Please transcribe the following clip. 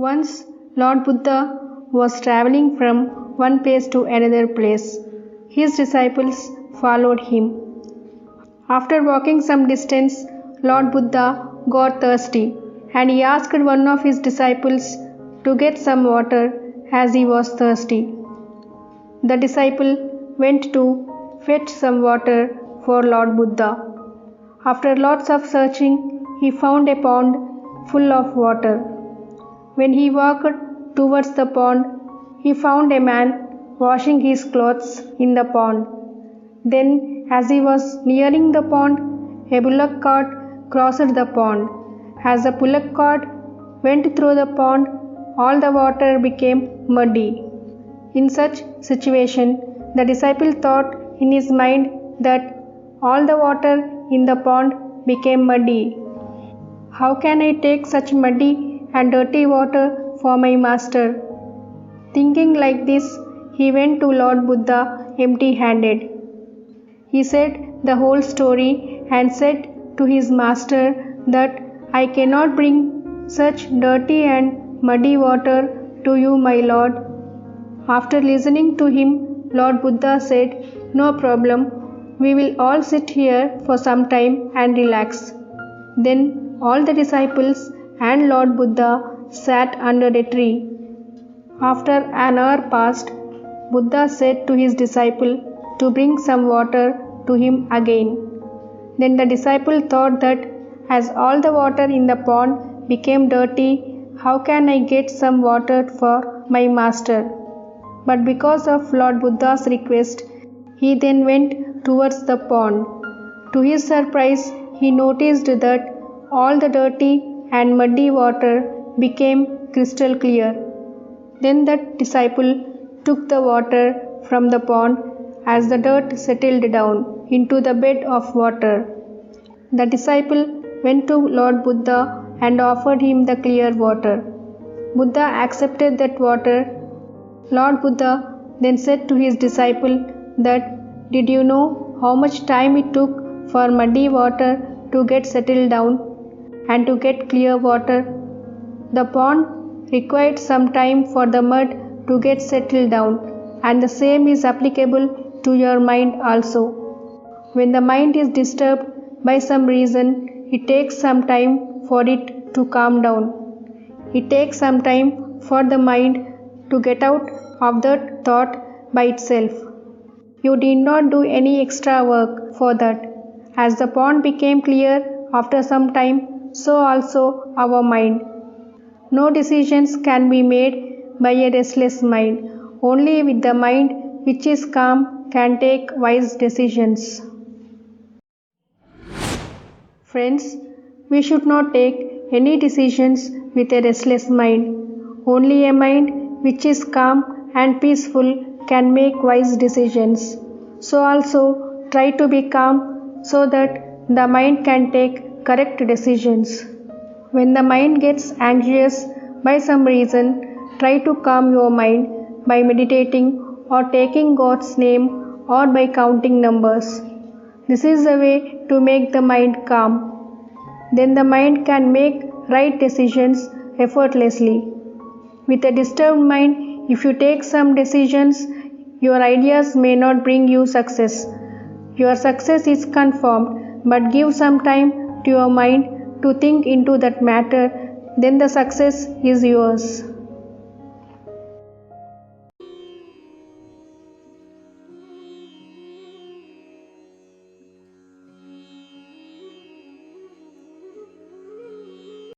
Once Lord Buddha was traveling from one place to another place. His disciples followed him. After walking some distance, Lord Buddha got thirsty, and he asked one of his disciples to get some water as he was thirsty. The disciple went to fetch some water for Lord Buddha. After lots of searching, he found a pond full of water. When he walked towards the pond, he found a man washing his clothes in the pond. Then, as he was nearing the pond, a bullock cart crossed the pond. As the bullock cart went through the pond, all the water became muddy. In such situation, the disciple thought in his mind that all the water in the pond became muddy. How can I take such muddy and dirty water for my master? Thinking like this, he went to Lord Buddha empty-handed. He said the whole story and said to his master that I cannot bring such dirty and muddy water to you, my Lord. After listening to him, Lord Buddha said, "No problem, we will all sit here for some time and relax." Then all the disciples and Lord Buddha sat under a tree. After an hour passed, Buddha said to his disciple to bring some water to him again. Then the disciple thought that as all the water in the pond became dirty, how can I get some water for my master? But because of Lord Buddha's request, he then went towards the pond. To his surprise, he noticed that all the dirty and muddy water became crystal clear. Then that disciple took the water from the pond as the dirt settled down into the bed of water. The disciple went to Lord Buddha and offered him the clear water. Buddha accepted that water. Lord Buddha then said to his disciple that, "Did you know how much time it took for muddy water to get settled down and to get clear water? The pond required some time for the mud to get settled down, and the same is applicable to your mind also. When the mind is disturbed by some reason, it takes some time for it to calm down. It takes some time for the mind to get out of that thought by itself. You did not do any extra work for that. As the pond became clear after some time, so also our mind. No decisions can be made by a restless mind. Only with the mind which is calm can take wise decisions." Friends, we should not take any decisions with a restless mind. Only a mind which is calm and peaceful can make wise decisions. So also try to be calm so that the mind can take correct decisions. When the mind gets anxious by some reason, try to calm your mind by meditating or taking God's name or by counting numbers. This is the way to make the mind calm. Then the mind can make right decisions effortlessly. With a disturbed mind, if you take some decisions, your ideas may not bring you success. Your success is confirmed, but give some time to your mind to think into that matter, then the success is yours.